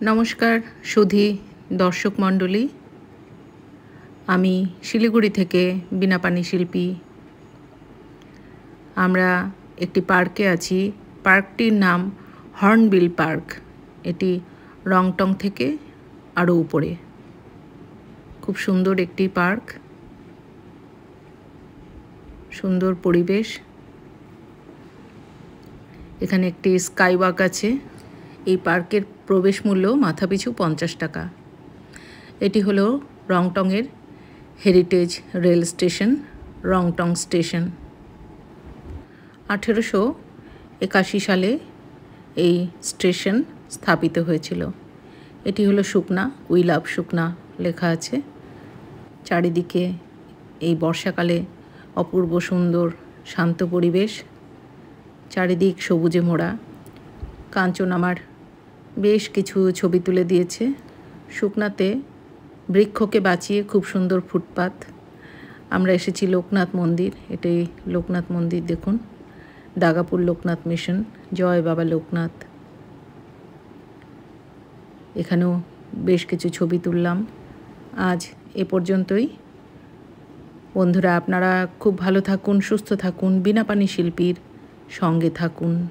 নমস্কার সুধী দর্শক মণ্ডলী, আমি শিলিগুড়ি থেকে বীণাপাণি শিল্পী। আমরা একটি পার্কে আছি। পার্কটির নাম হর্নবিল পার্ক। এটি রংটং থেকে আরও উপরে। খুব সুন্দর একটি পার্ক, সুন্দর পরিবেশ। এখানে একটি স্কাইওয়াক আছে। এই পার্কের প্রবেশ মূল্য মাথাপিছু 50 টাকা। এটি হলো রংটংয়ের heritage rail station, Rangtong station. 1881 সালে এই স্টেশন স্থাপিত হয়েছিল। এটি হলো শুকনা, উই লাভ শুকনা লেখা আছে। চারিদিকে এই বর্ষাকালে অপূর্ব সুন্দর শান্ত পরিবেশ, চারিদিক সবুজে মোড়া। কাঞ্চন আমার বেশ কিছু ছবি তুলে দিয়েছে। শুকনাতে বৃক্ষকে বাঁচিয়ে খুব সুন্দর ফুটপাত। আমরা এসেছি লোকনাথ মন্দির। এটাই লোকনাথ মন্দির, দেখুন। দাগাপুর লোকনাথ মিশন, জয় বাবা লোকনাথ। এখানেও বেশ কিছু ছবি তুললাম। আজ এ পর্যন্তই। বন্ধুরা, আপনারা খুব ভালো থাকুন, সুস্থ থাকুন, বীণাপাণি শিল্পীর সঙ্গে থাকুন।